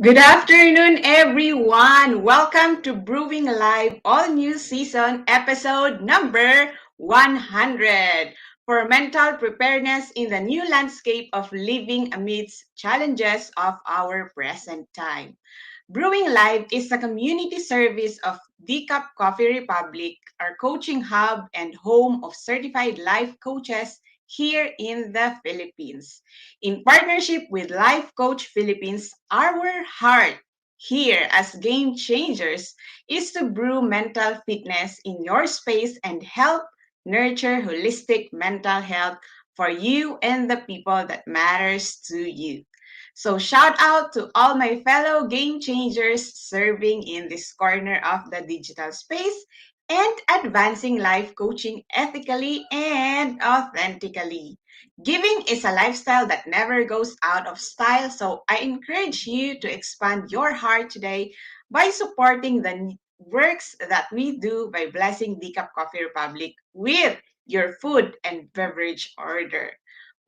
Good afternoon, everyone. Welcome to Brewing Live All New Season episode number 100 for mental preparedness in the new landscape of living amidst challenges of our present time. Brewing Live is a community service of Decaf Coffee Republic, our coaching hub and home of certified life coaches here in the Philippines. In partnership with Life Coach Philippines, our heart here as game changers is to brew mental fitness in your space and help nurture holistic mental health for you and the people that matters to you. So shout out to all my fellow game changers serving in this corner of the digital space and advancing life coaching ethically and authentically. Giving is a lifestyle that never goes out of style, so I encourage you to expand your heart today by supporting the works that we do by blessing Decaf Coffee Republic with your food and beverage order.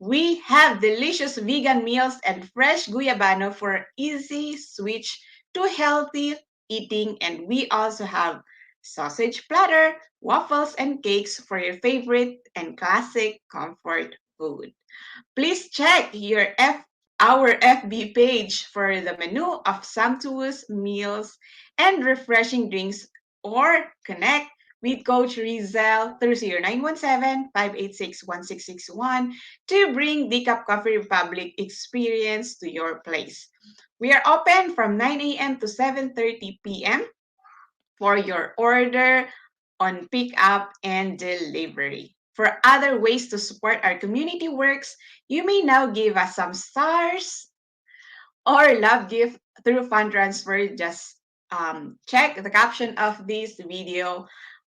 We have delicious vegan meals and fresh guyabano for easy switch to healthy eating, and we also have sausage platter, waffles, and cakes for your favorite and classic comfort food. Please check our FB page for the menu of sumptuous meals and refreshing drinks or connect with Coach Rezzhel through 0917-586-1661 to bring the Cup Coffee Republic experience to your place. We are open from 9 a.m. to 7:30 p.m. for your order on pickup and delivery. For other ways to support our community works, you may now give us some stars or love gift through fund transfer. Just check the caption of this video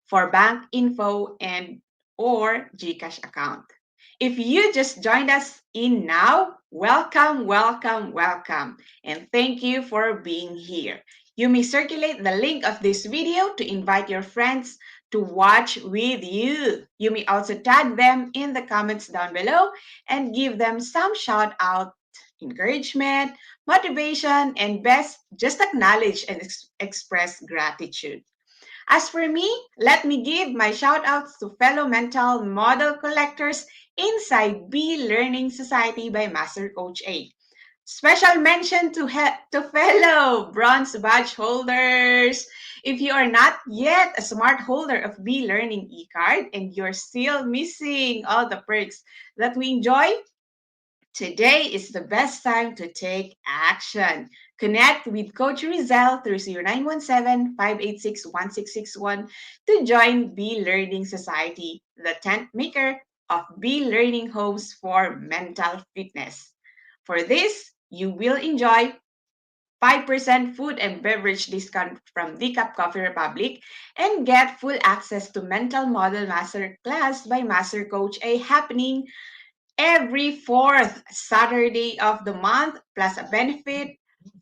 for bank info and or GCash account. If you just joined us in now, welcome, welcome, welcome, and thank you for being here. You may circulate the link of this video to invite your friends to watch with you. You may also tag them in the comments down below and give them some shout out, encouragement, motivation, and best, just acknowledge and express gratitude. As for me, let me give my shout outs to fellow mental model collectors inside B Learning Society by Master Coach A. Special mention to fellow bronze badge holders. If you are not yet a smart holder of B Learning e-card and you're still missing all the perks that we enjoy, today is the best time to take action. Connect with Coach Rezzhel through 0917-586-1661 to join B Learning Society, the tent maker of B Learning Homes for Mental Fitness. For this, you will enjoy 5% food and beverage discount from Decaf Coffee Republic and get full access to Mental Model Master Class by Master Coach A happening every fourth Saturday of the month, plus a benefit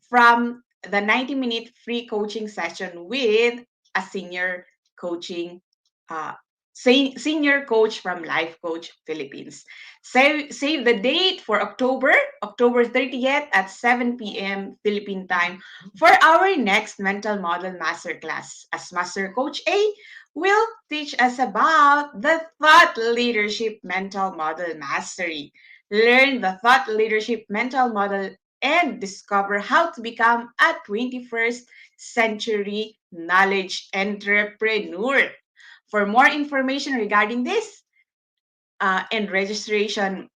from the 90-minute free coaching session with a coaching uh, senior coach from Life Coach Philippines. Save the date for October 30th at 7 p.m. Philippine time for our next mental model masterclass. As Master Coach A will teach us about the thought leadership mental model mastery. Learn the thought leadership mental model and discover how to become a 21st century knowledge entrepreneur. For more information regarding this and registration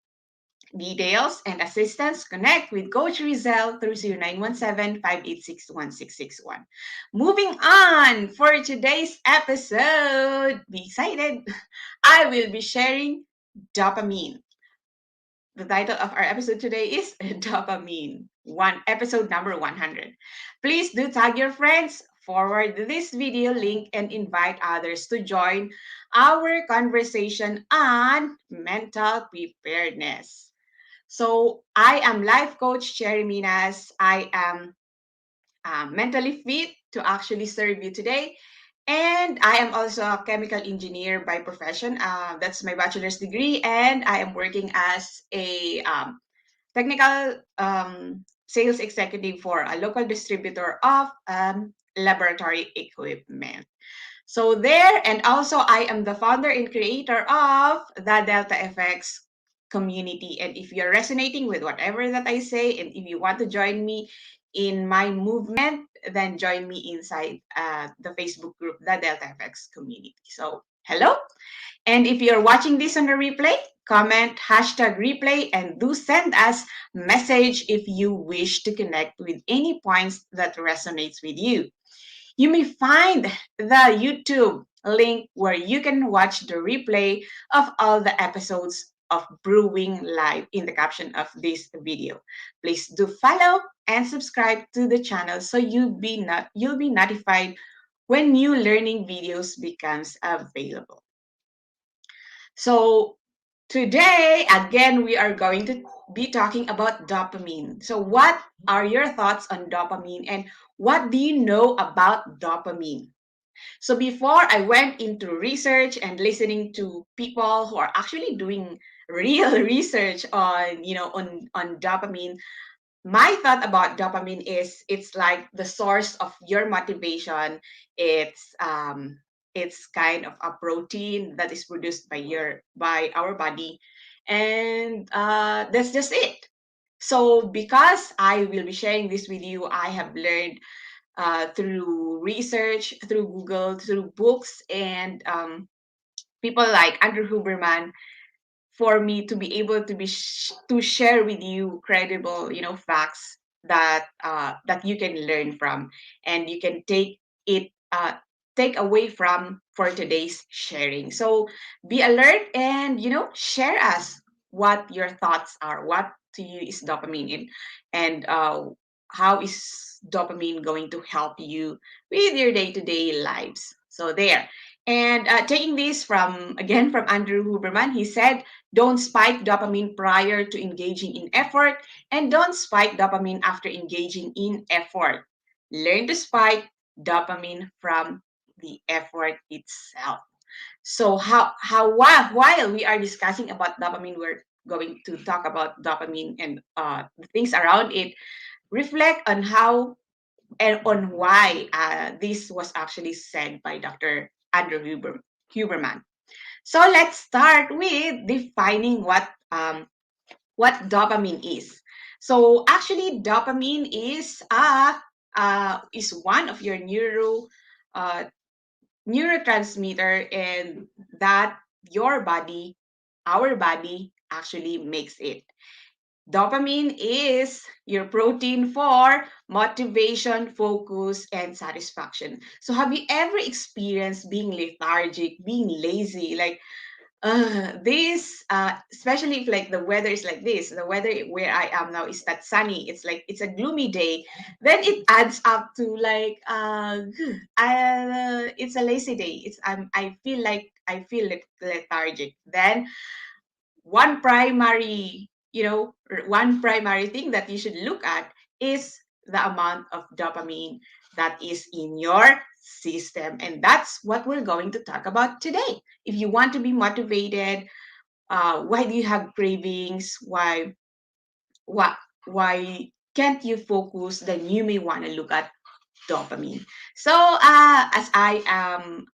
details and assistance, connect with Coach Rezzhel through 0917-586-1661. Moving on for today's episode, be excited. I will be sharing dopamine. The title of our episode today is Dopamine, episode number 100. Please do tag your friends, forward this video link, and invite others to join our conversation on mental preparedness. So I am life coach Cherry Minas. I am mentally fit to actually serve you today. And I am also a chemical engineer by profession. That's my bachelor's degree. And I am working as a technical sales executive for a local distributor of laboratory equipment. So there, and also I am the founder and creator of the Delta FX community. And if you're resonating with whatever that I say, and if you want to join me in my movement, then join me inside the Facebook group, the Delta FX community. So hello. And if you're watching this on the replay, comment hashtag replay and do send us message if you wish to connect with any points that resonates with you. You may find the YouTube link where you can watch the replay of all the episodes of Brewing Live in the caption of this video. Please do follow and subscribe to the channel so you'll be notified when new learning videos becomes available. So today, again, we are going to be talking about dopamine. So what are your thoughts on dopamine and what do you know about dopamine? So before I went into research and listening to people who are actually doing real research on, on dopamine, my thought about dopamine is it's like the source of your motivation. It's kind of a protein that is produced by our body, and that's just it. So because I will be sharing this with you, I have learned through research, through Google, through books, and people like Andrew Huberman, for me to be able to to share with you credible, facts that you can learn from and you can it take away from for today's sharing. So be alert and share us what your thoughts are, what to you is dopamine and how is dopamine going to help you with your day-to-day lives. So there. And taking this from again from Andrew Huberman, he said, don't spike dopamine prior to engaging in effort, and don't spike dopamine after engaging in effort. Learn to spike dopamine from the effort itself. So while we are discussing about dopamine, we're going to talk about dopamine and the things around it. Reflect on how and on why this was actually said by Dr. Andrew Huberman. So let's start with defining what dopamine is. So actually, dopamine is one of your uh, neurotransmitter, and that your body, our body, actually makes it. Dopamine is your protein for motivation, focus, and satisfaction. So have you ever experienced being lethargic, being lazy, like this especially if like the weather is like this, the weather where I am now is that sunny, it's like it's a gloomy day, then it adds up to like it's a lazy day, I feel lethargic. Then one primary one primary thing that you should look at is the amount of dopamine that is in your system, and that's what we're going to talk about today. If you want to be motivated, why do you have cravings, why why can't you focus, then you may want to look at dopamine. So as I am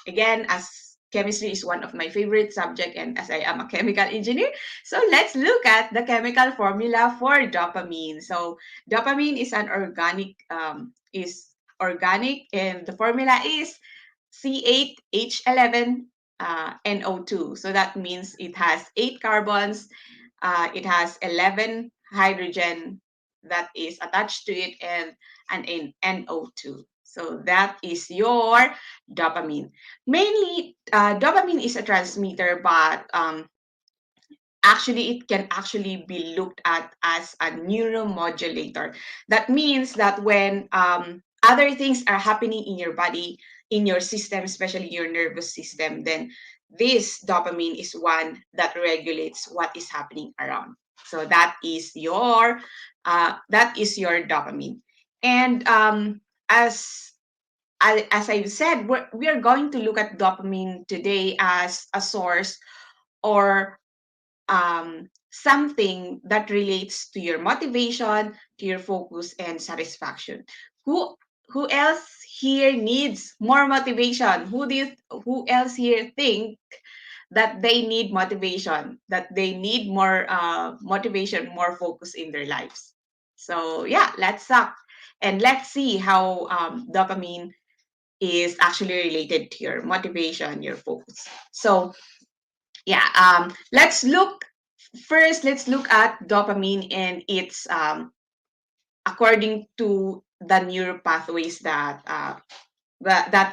again, as chemistry is one of my favorite subject and as I am a chemical engineer, so let's look at the chemical formula for dopamine. So dopamine is organic, and the formula is C8H11 NO2. So that means it has 8 carbons, it has 11 hydrogen that is attached to it, and an NO2. So that is your dopamine. Mainly, dopamine is a transmitter, but actually it can actually be looked at as a neuromodulator. That means that when other things are happening in your body, in your system, especially your nervous system, then this dopamine is one that regulates what is happening around. So that is your dopamine. And as I've said, we are going to look at dopamine today as a source or something that relates to your motivation, to your focus and satisfaction. Who who else here needs more motivation? Who else here think that they need motivation, that they need more motivation, more focus in their lives? So yeah, let's talk and let's see how dopamine is actually related to your motivation, your focus. So yeah, let's look at dopamine and its according to the neural pathways that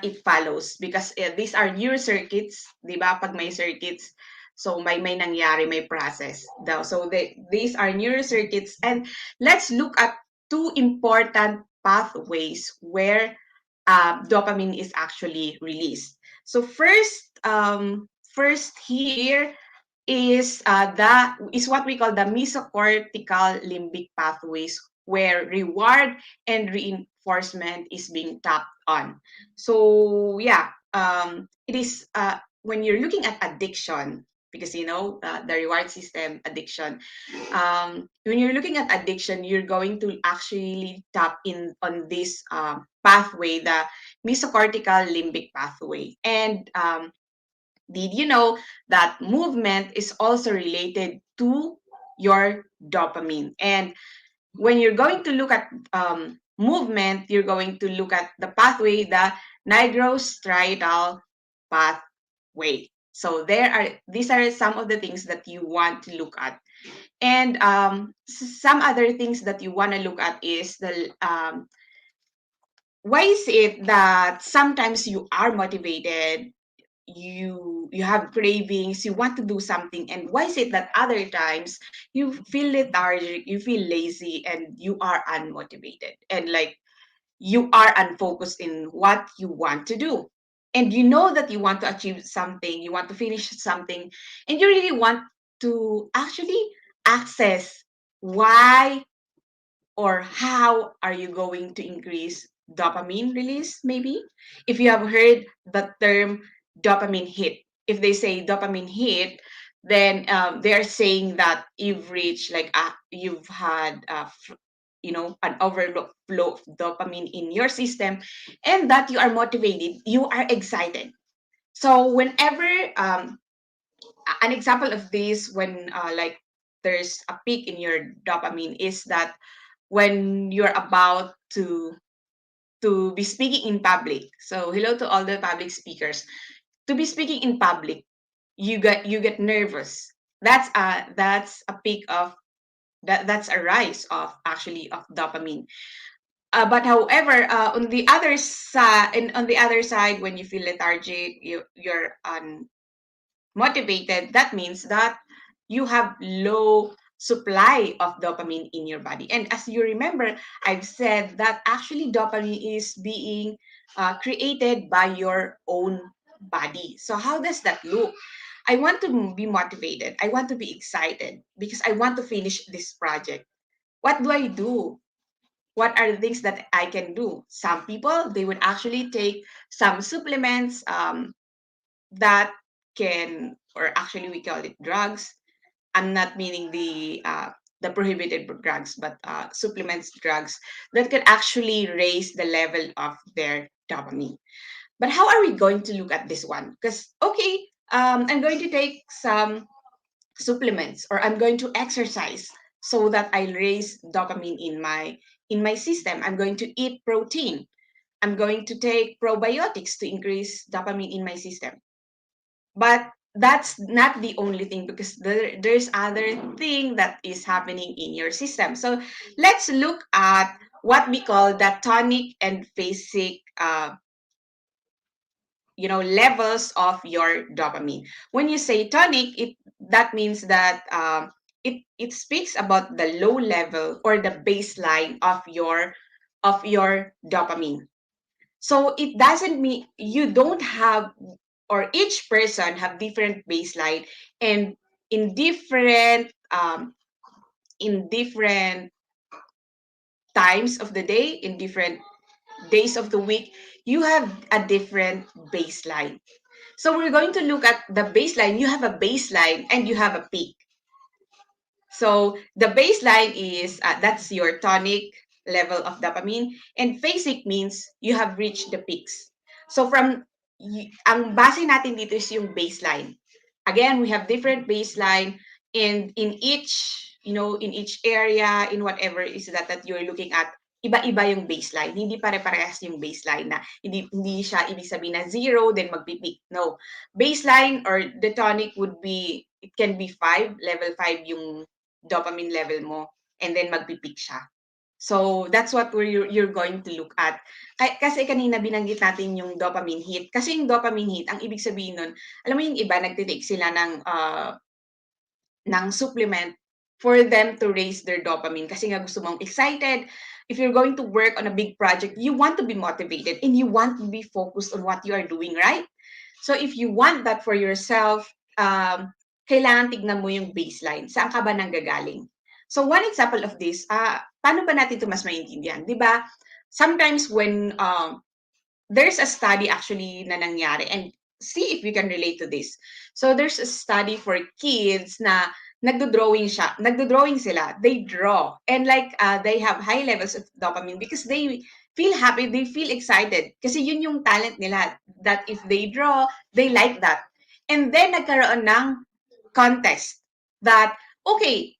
it follows, because these are neural circuits, di ba? Pag may circuits, so may nangyari, may process daw. So these are neural circuits, and let's look at two important pathways where dopamine is actually released. So first here is what we call the mesocortical limbic pathways, where reward and reinforcement is being tapped on. So yeah, it is when you're looking at addiction, because the reward system addiction. When you're looking at addiction, you're going to actually tap in on this pathway, the mesocortical limbic pathway, and did you know that movement is also related to your dopamine? And when you're going to look at movement, you're going to look at the pathway, the nigrostriatal pathway. So these are some of the things that you want to look at. And some other things that you want to look at is why is it that sometimes you are motivated, you have cravings, you want to do something, and why is it that other times you feel lethargic, you feel lazy, and you are unmotivated, and like you are unfocused in what you want to do, and you know that you want to achieve something, you want to finish something, and you really want to actually access why or how are you going to increase dopamine release? Maybe if you have heard the term dopamine hit, if they say dopamine hit, then they are saying that you've reached like you've had an overflow of dopamine in your system, and that you are motivated, you are excited. So whenever an example of this, when like there's a peak in your dopamine, is that when you're about to be speaking in public. So hello to all the public speakers. To be speaking in public, you get nervous. That's a peak of that's a rise of actually of dopamine. But however, on the other side, when you feel lethargic, you're motivated, that means that you have low supply of dopamine in your body. And as you remember, I've said that actually dopamine is being created by your own body. So how does that look? I want to be motivated. I want to be excited because I want to finish this project. What do I do? What are the things that I can do? Some people, they would actually take some supplements, that can, or actually we call it drugs. I'm not meaning the prohibited drugs, but supplements, drugs that can actually raise the level of their dopamine. But how are we going to look at this one? Because okay, I'm going to take some supplements, or I'm going to exercise so that I raise dopamine in my system. I'm going to eat protein. I'm going to take probiotics to increase dopamine in my system. But that's not the only thing, because there's other thing that is happening in your system. So let's look at what we call the tonic and basic levels of your dopamine. When you say tonic, that means that it speaks about the low level or the baseline of your dopamine. So it doesn't mean you don't have, or each person have different baseline, and in different times of the day, in different days of the week, you have a different baseline. So we're going to look at the baseline. You have a baseline and you have a peak. So the baseline is that's your tonic level of dopamine, and phasic means you have reached the peaks. So ang base natin dito is yung baseline. Again, we have different baseline in each, in each area, in whatever is that you're looking at. Iba-iba yung baseline. Hindi pare-parehas yung baseline na hindi siya ibig sabihin na 0 then magpi-peak. No. Baseline or the tonic would be, it can be 5, level 5 yung dopamine level mo, and then magpi-peak siya. So that's what you're going to look at. Kasi kanina binanggit natin yung dopamine hit. Kasi yung dopamine hit, ang ibig sabihin nun, alam mo yung iba nagtitake sila ng supplement for them to raise their dopamine kasi nga gusto mong excited. If you're going to work on a big project, you want to be motivated and you want to be focused on what you are doing, right? So if you want that for yourself, kailangan tignan mo yung baseline. Saan ka ba nanggagaling? So one example of this, paano ba natin ito mas maintindihan? Di ba? Sometimes when there's a study actually na nangyari, and see if you can relate to this. So there's a study for kids na nagdo-drawing sila. They draw. And they have high levels of dopamine because they feel happy, they feel excited. Kasi yun yung talent nila. That if they draw, they like that. And then nagkaroon ng contest that, okay,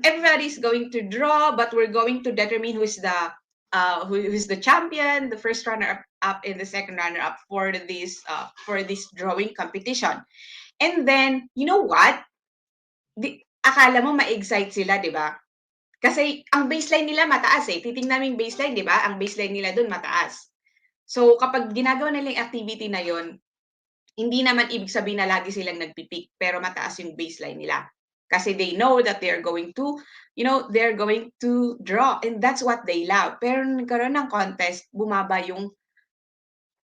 everybody's going to draw, but we're going to determine who's the champion, the first runner up, and the second runner up for this drawing competition. And then, you know what? Akala mo ma-excite sila, di ba? Kasi ang baseline nila mataas eh. Titingnan mo yung baseline, di ba? Ang baseline nila dun mataas. So, kapag ginagawa nila yung activity na yon, hindi naman ibig sabihin na lagi silang nagpipik, pero mataas yung baseline nila. Kasi they know that they're going to draw, and that's what they love. Pero nagkaroon ng contest, bumaba yung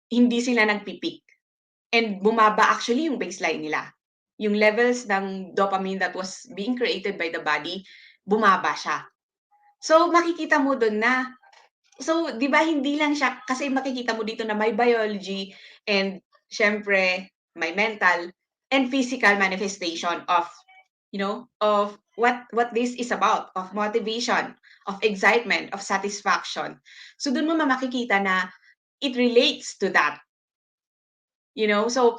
hindi sila nagpipik. And bumaba actually yung baseline nila. Yung levels ng dopamine that was being created by the body, bumaba siya. So makikita mo doon na, so di ba hindi lang siya, kasi makikita mo dito na may biology and syempre may mental and physical manifestation of of what this is about, of motivation, of excitement, of satisfaction. So doon mo makikita na it relates to that. So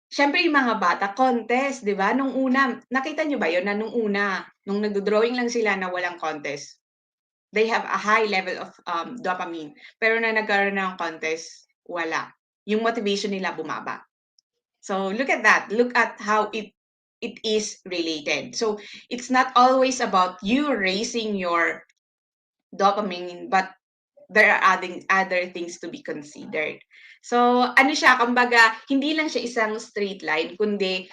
syempre yung mga bata, contest, di ba? Nung una, nakita nyo ba yun na nung nagdo-drawing lang sila na walang contest, they have a high level of dopamine. Pero na nagkaroon ng contest, wala. Yung motivation nila bumaba. So look at that. Look at how it is related. So it's not always about you raising your dopamine, but there are other things to be considered. So ano siya, kumbaga, hindi lang siya isang straight line, kundi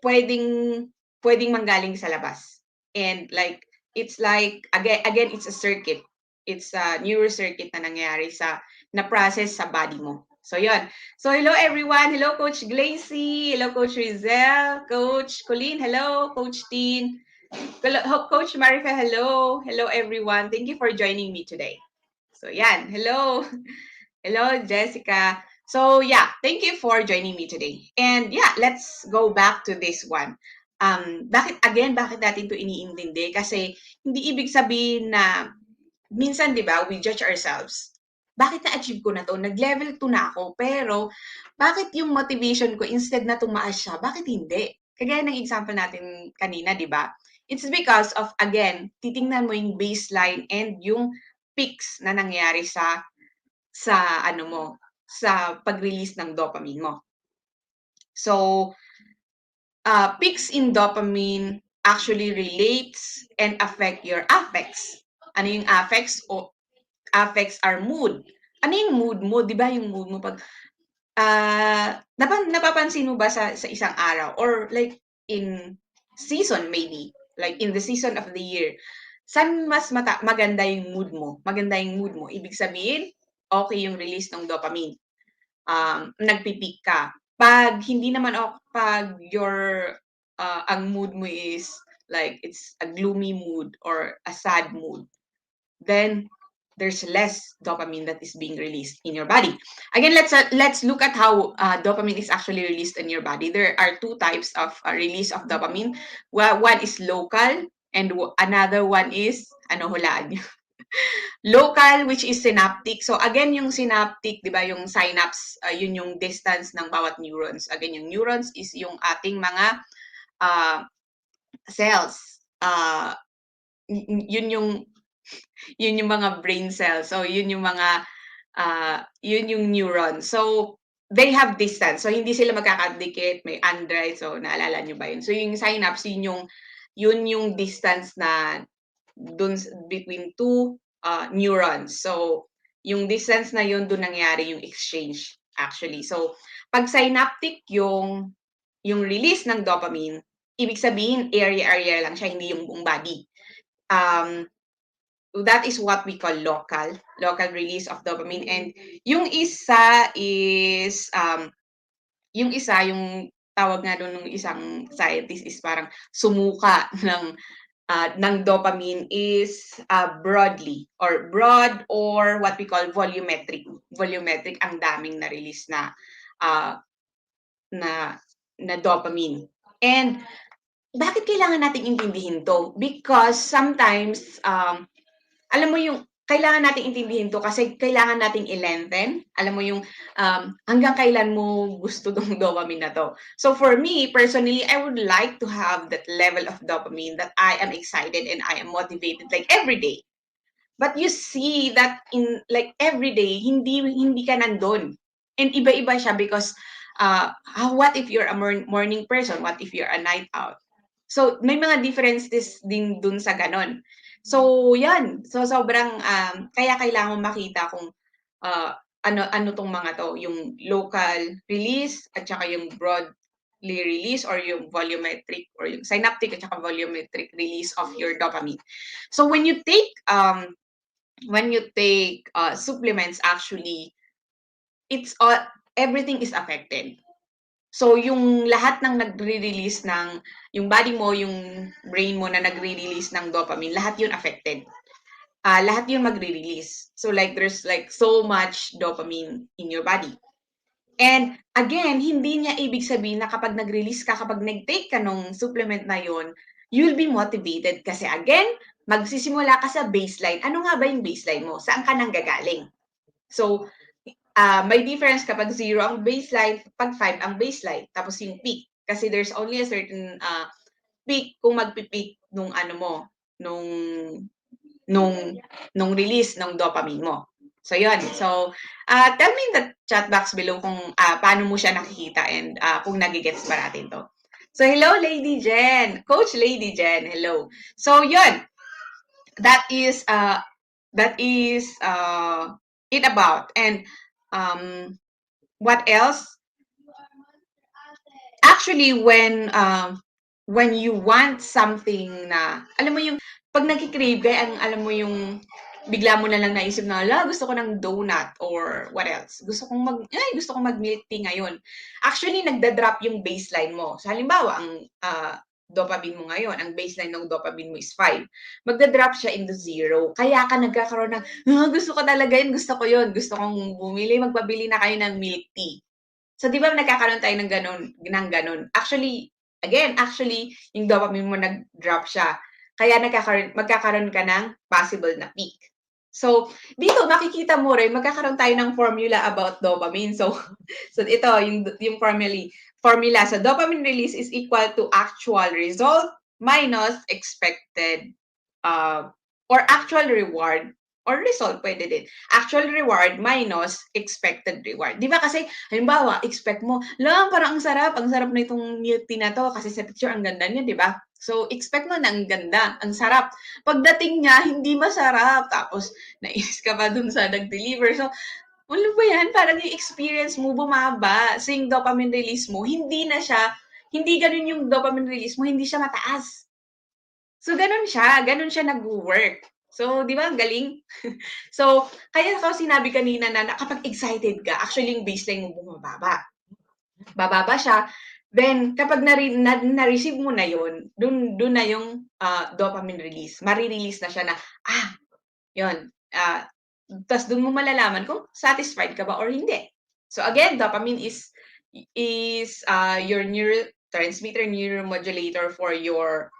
pwedeng manggaling sa labas. And it's again, it's a circuit. It's a neural circuit na nangyayari na process sa body mo. So, yun. So, hello everyone. Hello, Coach Glacy. Hello, Coach Rezzhel. Coach Colleen. Hello, Coach Teen. Coach Marifa. Hello. Hello, everyone. Thank you for joining me today. So, yan. Hello. Hello, Jessica. So, yeah. Thank you for joining me today. And yeah, let's go back to this one. Bakit natin to iniintindi? Kasi hindi ibig sabihin na minsan, di ba, we judge ourselves. Bakit na-achieve ko na to? Nag-level 2 na ako, pero bakit yung motivation ko instead na tumaas siya? Bakit hindi? Kagaya ng example natin kanina, di ba? It's because of, again, titingnan mo yung baseline and yung peaks na nangyari sa pag-release ng dopamine mo. So, peaks in dopamine actually relates and affect your affects. Ano yung affects? Affects our mood. Ano yung mood mo? Di ba yung mood mo pag napapansin mo ba sa isang araw or like in season maybe, like in the season of the year, saan mas maganda yung mood mo? Maganda yung mood mo. Ibig sabihin, okay yung release ng dopamine. Nagpipeak ka. Pag hindi naman pag ang mood mo is like it's a gloomy mood or a sad mood, then there's less dopamine that is being released in your body. Again, let's look at how dopamine is actually released in your body. There are two types of release of dopamine. One is local, and another one is, ano, hulaan niyo? Local, which is synaptic. So again, yung synaptic, di ba, yung synapse, yun yung distance ng bawat neurons. Again, yung neurons is yung ating mga cells. Yun yung mga brain cells. So yun yung mga yun yung neurons. So they have distance. So hindi sila magkakadikit, may android. So naalala nyo ba yun? So yung synapse, yun yung distance na dun between two neurons. So yung distance na yun, dun nangyari yung exchange actually. So pag synaptic yung release ng dopamine, ibig sabihin area lang siya, hindi yung buong body. That is what we call local release of dopamine. And yung isa is yung tawag nga doon ng isang scientist is parang sumuka ng dopamine is broad or what we call volumetric ang daming na release na dopamine. And bakit kailangan nating intindihin to? Because sometimes alam mo yung kailangan nating intindihin to kasi kailangan nating i-lengthen. Alam mo yung hanggang kailan mo gusto tong dopamine na to. So for me, personally, I would like to have that level of dopamine that I am excited and I am motivated like every day. But you see that in like every day, hindi ka nandun. And iba-iba siya because what if you're a morning person? What if you're a night out? So may mga differences din dun sa ganon. So, yan. So, sobrang, kaya kailangan makita kung ano tong mga to, yung local release at saka yung broadly release or yung volumetric or yung synaptic at saka volumetric release of your dopamine. So, when you take supplements, actually, it's all, everything is affected. So, yung lahat ng nagre-release ng, yung body mo, yung brain mo na nagre-release ng dopamine, lahat yun affected. Lahat yun magre-release. So, like, there's like so much dopamine in your body. And again, hindi niya ibig sabihin na kapag nag-release ka, kapag nag-take ka nung supplement na yun, you'll be motivated. Kasi again, magsisimula ka sa baseline. Ano nga ba yung baseline mo? Saan ka nang gagaling? So, may difference kapag 0 ang baseline, pag 5 ang baseline, tapos yung peak. Kasi there's only a certain peak kung magpi-peak nung ano mo, nung release ng dopamine mo. So, yun. So, tell me in the chat box below kung paano mo siya nakikita and kung nagigets ba natin to. So, hello, Lady Jen. Coach Lady Jen, hello. So, yun. That is it about. And what else? Actually, when you want something na, alam mo yung, pag nagkikrave ka, alam mo yung, bigla mo na lang naisip na, gusto ko ng donut or what else? Gusto kong mag-milk tea ngayon. Actually, nagda-drop yung baseline mo. So, halimbawa, ang dopamine mo ngayon, ang baseline ng dopamine mo is 5. Magda-drop siya into 0. Kaya ka nagkakaroon ng, gusto ko talaga yun, gusto ko yun. Gusto kong bumili, magpabili na kayo ng milk tea. So, di ba nagkakaroon tayo ng ganon? Actually, yung dopamine mo nag-drop siya. Kaya magkakaroon ka ng possible na peak. So, dito makikita mo rin, magkakaroon tayo ng formula about dopamine. So ito, yung formula. So, dopamine release is equal to actual result minus expected or actual reward or result, pwede din. Actual reward minus expected reward. Di ba kasi, halimbawa, expect mo, parang ang sarap na itong milk tea na to kasi sa picture ang ganda niya, di ba? So, expect mo na ang ganda, ang sarap. Pagdating niya, hindi masarap. Tapos, nainis ka pa dun sa nag-deliver. So, ano ba yan? Parang yung experience mo bumaba. So, yung dopamine release mo, hindi ganun yung dopamine release mo, hindi siya mataas. So, ganun siya nag-work. So, di ba, ang galing? So, kaya ako sinabi kanina na kapag excited ka, actually yung baseline mo bumababa. Bababa siya. Then, kapag na-receive mo na yun, dun na yung dopamine release. Marirelease na siya na, yun, Tas dun mo malalaman kung satisfied ka ba or hindi. So again, dopamine is your neurotransmitter, neuromodulator for your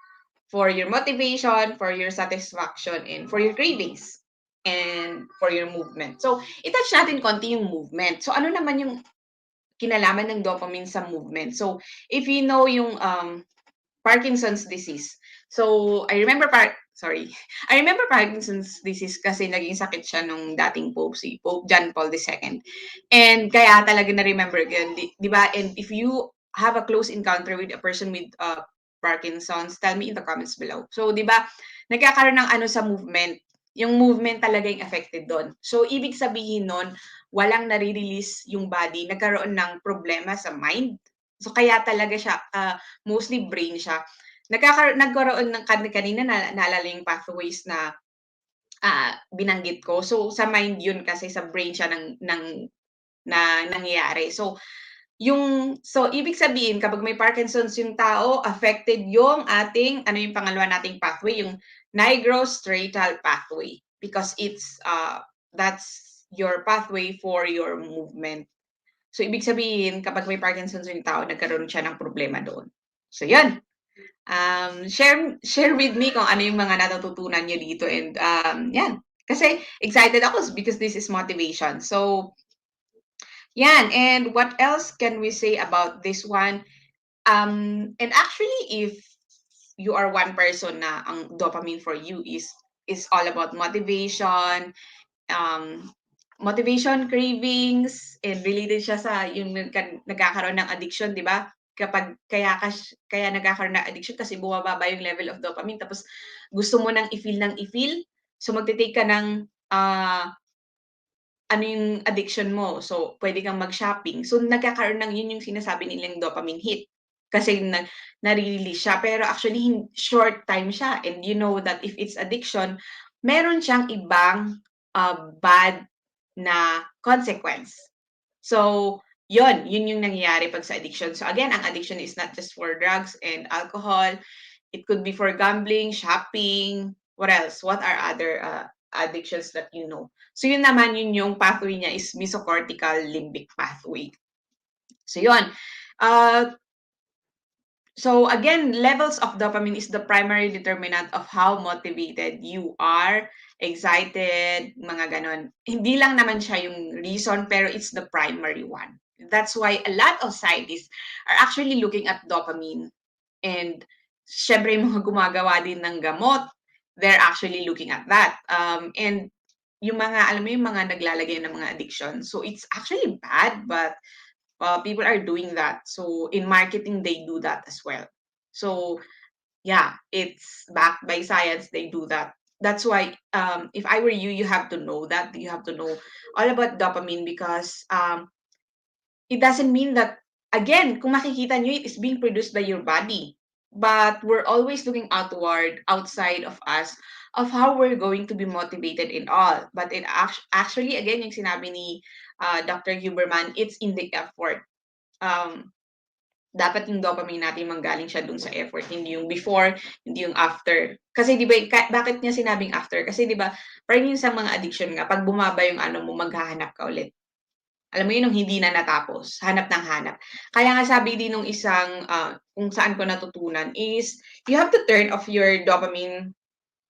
motivation, for your satisfaction, and for your cravings, and for your movement. So, itouch natin konti yung movement. So, ano naman yung kinalaman ng dopamine sa movement? So, if you know yung Parkinson's disease. So, I remember Parkinson's disease kasi naging sakit siya nung dating Pope, si Pope John Paul II. And kaya talaga na-remember ko yun, di ba? And if you have a close encounter with a person with Parkinson's, tell me in the comments below. So, di ba, nagkakaroon ng ano sa movement, yung movement talaga yung affected doon. So, ibig sabihin nun, walang nare-release yung body, nagkaroon ng problema sa mind. So, kaya talaga siya, mostly brain siya. Nagkaroon ng kanina naalala yung pathways na binanggit ko. So, sa mind yun kasi sa brain siya na nangyayari. So, ibig sabihin, kapag may Parkinson's yung tao, affected yung ating, ano yung pangalawa nating pathway, yung nigrostriatal pathway. Because that's your pathway for your movement. So, ibig sabihin, kapag may Parkinson's yung tao, nagkaroon siya ng problema doon. So, yun. Share with me kung ano yung mga natututunan nyo dito. And, yan. Kasi, excited ako because this is motivation. So, yan. And what else can we say about this one? And actually, if you are one person na ang dopamine for you is all about motivation, motivation, cravings, and related siya sa yung nagkakaroon ng addiction, di ba? Kaya nagkakaroon ng addiction kasi bumababa yung level of dopamine, tapos gusto mo nang i-feel, so magte-take ka ng ano yung addiction mo. So, pwede kang mag-shopping. So, nagkakaroon ng yun yung sinasabi nilang dopamine hit. Kasi nare-release siya. Pero actually, short time siya. And you know that if it's addiction, meron siyang ibang bad na consequence. So, yun yung nangyayari pag sa addiction. So, again, ang addiction is not just for drugs and alcohol. It could be for gambling, shopping. What else? What are other addictions that you know? So, yun naman, yun yung pathway niya is mesocortical limbic pathway. So, yun. So again, levels of dopamine is the primary determinant of how motivated you are, excited, mga ganon. Hindi lang naman siya yung reason, pero it's the primary one. That's why a lot of scientists are actually looking at dopamine. And syempre yung mga gumagawa din ng gamot, they're actually looking at that. And yung mga, alam mo yung mga naglalagay ng mga addiction. So it's actually bad, but people are doing that. So in marketing, they do that as well. So yeah, it's backed by science. They do that. That's why if I were you, you have to know that. You have to know all about dopamine because it doesn't mean that, again, kung makikita nyo, it is being produced by your body. But we're always looking outward, outside of us, of how we're going to be motivated in all. But it actually, again, yung sinabi ni Dr. Huberman, it's in the effort. Dapat yung dopamine natin manggaling siya dun sa effort, hindi yung before, hindi yung after. Kasi di ba, bakit niya sinabing after? Kasi di ba, parang yung sa mga addiction nga, pag bumaba yung ano mo, maghahanap ka ulit. Alam mo yun, nung hindi na natapos, hanap ng hanap. Kaya nga sabi din nung isang, kung saan ko natutunan is, you have to turn off your dopamine,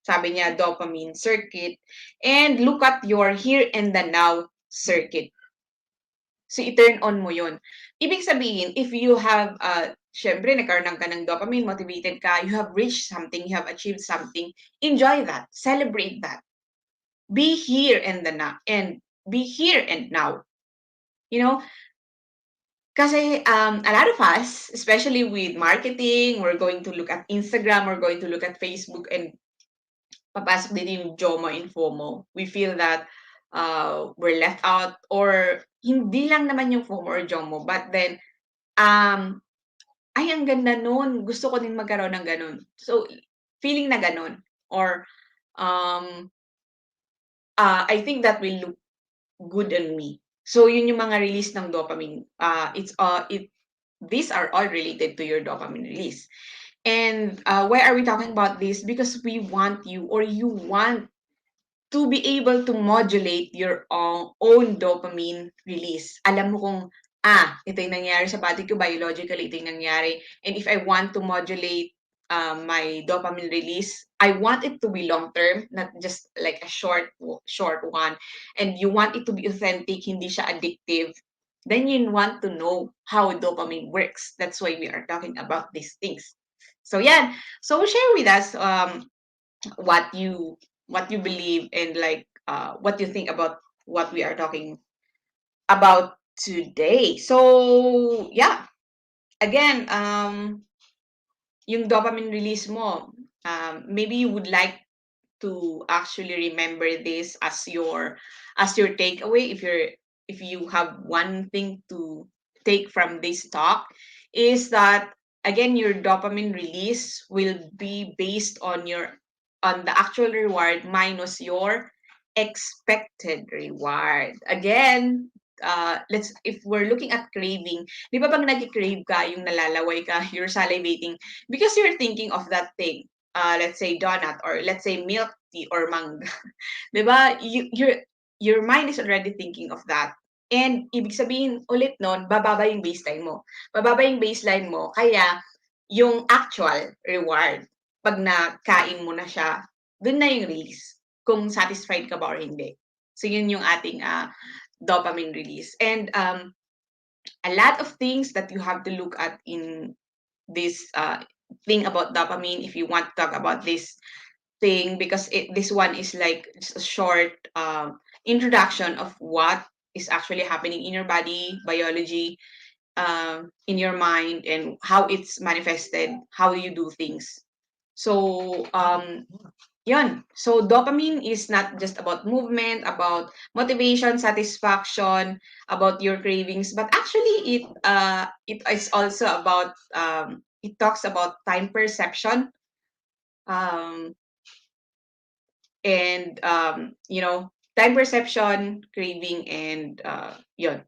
sabi niya, dopamine circuit, and look at your here and the now circuit. So, i-turn on mo yun. Ibig sabihin, if you have, syempre, nagkaroon ka ng dopamine, motivated ka, you have reached something, you have achieved something, enjoy that, celebrate that. Be here and now, and be here and now. You know, kasi a lot of us, especially with marketing, we're going to look at Instagram, we're going to look at Facebook, and papasok din yung JOMO and FOMO. We feel that we're left out, or hindi lang naman yung FOMO or JOMO, but then, ay, ang ganda nun, gusto ko din magkaroon ng ganun. So, feeling na ganun, or I think that will look good on me. So, yun yung mga release ng dopamine. These are all related to your dopamine release. And why are we talking about this? Because we want you, or you want to be able to modulate your own dopamine release. Alam mo kung, ito yung nangyari sa body ko, biologically, ito yung nangyari. And if I want to modulate my dopamine release, I want it to be long-term, not just like a short one. And you want it to be authentic, hindi siya addictive. Then you want to know how dopamine works. That's why we are talking about these things. So yeah, so share with us what you believe and like what you think about what we are talking about today. So yeah, again, yung dopamine release mo, maybe you would like to actually remember this as your takeaway. If you have one thing to take from this talk, is that again your dopamine release will be based on the actual reward minus your expected reward. Again, if we're looking at craving, di ba pag nag-crave ka, yung nalalaway ka, you're salivating because you're thinking of that thing. Let's say donut, or let's say milk tea or manga. 'Di ba? Your mind is already thinking of that. And ibig sabihin ulit nun, bababa yung baseline mo. Bababa yung baseline mo, kaya yung actual reward, pag nakain mo na siya, dun na yung release. Kung satisfied ka ba or hindi. So yun yung ating dopamine release. And a lot of things that you have to look at in this thing about dopamine if you want to talk about this thing, because this one is like just a short introduction of what is actually happening in your body, biology, in your mind, and how it's manifested, how you do things. So yun. So dopamine is not just about movement, about motivation, satisfaction, about your cravings, but actually it is also about it talks about time perception, um, and time perception, craving, and yun.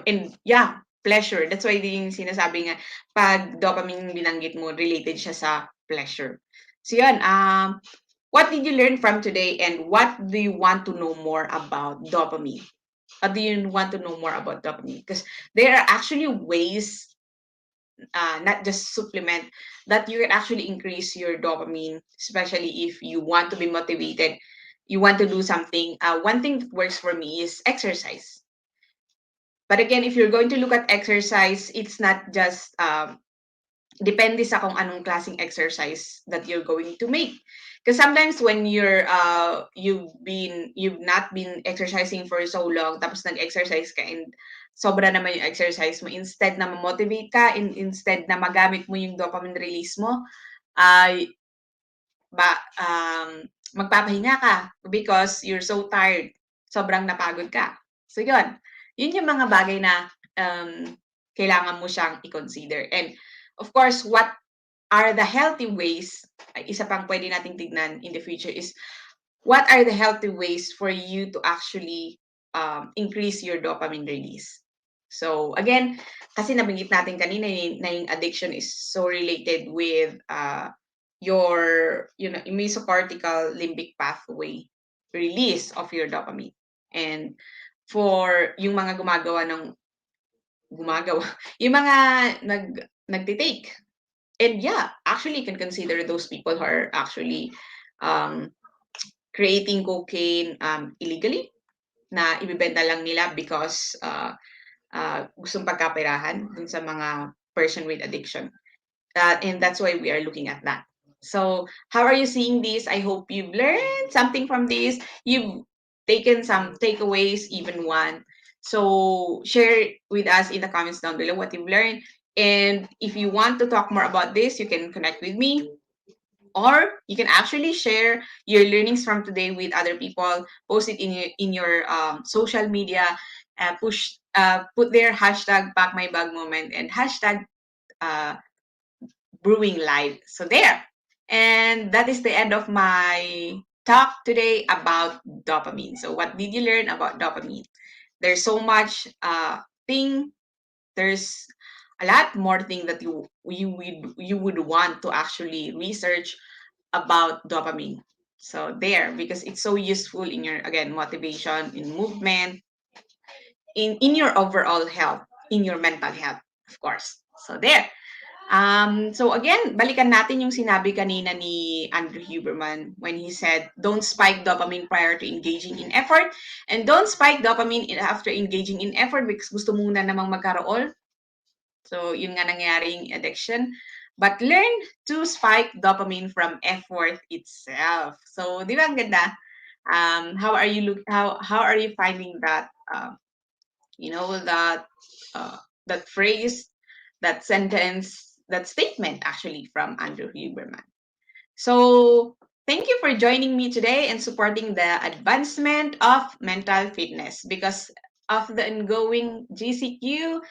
And yeah, pleasure. That's why yung sinasabi nga, pag dopamine binanggit mo, related siya sa pleasure. So yun, what did you learn from today, and what do you want to know more about dopamine? What do you want to know more about dopamine? Because there are actually ways, not just supplement, that you can actually increase your dopamine, especially if you want to be motivated, you want to do something. One thing that works for me is exercise. But again, if you're going to look at exercise, it's not just depende sa kung anong klaseng exercise that you're going to make. Because sometimes when you've not been exercising for so long, tapos nag-exercise ka and sobra naman yung exercise mo, instead na ma-motivate ka, instead na magamit mo yung dopamine release mo, ay magpapahinga ka because you're so tired, sobrang napagod ka. So yun yung mga bagay na kailangan mo siyang i-consider. And of course, what are the healthy ways, isa pang pwede nating tignan in the future is, what are the healthy ways for you to actually increase your dopamine release? So again, kasi nabanggit natin kanina na yung addiction is so related with your mesocortical limbic pathway release of your dopamine. And for yung mga yung mga nagtitake. And yeah, actually you can consider those people who are actually creating cocaine illegally, na ibibenta lang nila because gustong pagkaperahan dun sa mga person with addiction. And that's why we are looking at that. So how are you seeing this? I hope you've learned something from this. You've taken some takeaways, even one. So share with us in the comments down below what you've learned. And if you want to talk more about this, you can connect with me. Or you can actually share your learnings from today with other people. Post it in your social media. Put their hashtag Pack My Bag Moment and hashtag Brewing Live. So there. And that is the end of my talk today about dopamine. So what did you learn about dopamine? There's so much thing. There's a lot more thing that you would want to actually research about dopamine. So there, because it's so useful in your, again, motivation, in movement, in your overall health, in your mental health, of course. So there. So again, balikan natin yung sinabi kanina ni Andrew Huberman when he said, don't spike dopamine prior to engaging in effort, and don't spike dopamine after engaging in effort because gusto muna namang magkaroon. So yun nga nangyaring addiction. But learn to spike dopamine from effort itself. So di ba ang ganda? How are you finding that? That that phrase, that sentence, that statement actually from Andrew Huberman. So thank you for joining me today and supporting the advancement of mental fitness. Because of the ongoing GCQ,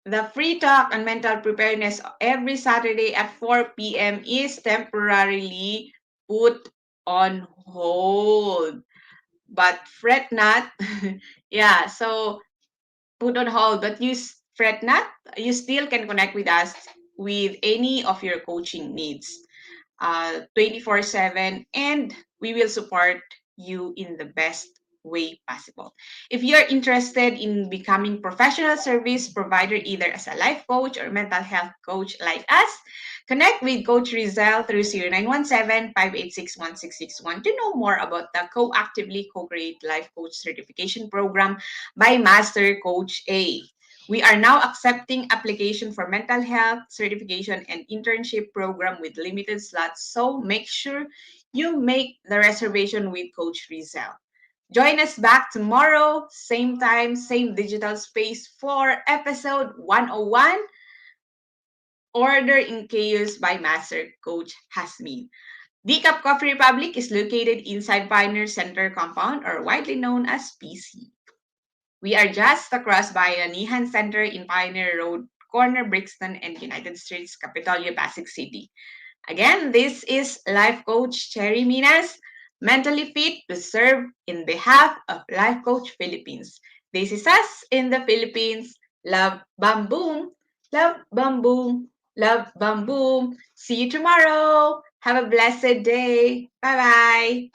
the free talk on mental preparedness every Saturday at 4 p.m. is temporarily put on hold. But fret not. Yeah, so put on hold, but you fret not. You still can connect with us with any of your coaching needs 24/7, and we will support you in the best way possible. If you're interested in becoming professional service provider, either as a life coach or mental health coach like us, connect with Coach Rezzhel through 0917-586-1661 to know more about the Co-Actively Co-Create Life Coach Certification Program by Master Coach A. We are now accepting application for mental health certification and internship program with limited slots, so make sure you make the reservation with Coach Rezzhel. Join us back tomorrow, same time, same digital space for episode 101, Order in Chaos by Master Coach Hasmin. Decaf Coffee Republic is located inside Pioneer Center compound, or widely known as PC. We are just across Bayanihan Center in Pioneer Road, corner Brixton and United States Capitolio, Pasig City. Again, this is Life Coach Cherry Minas, mentally fit to serve in behalf of Life Coach Philippines. This is us in the Philippines. Love, bam, boom. Love, bam, boom. Love, bam, boom. See you tomorrow. Have a blessed day. Bye-bye.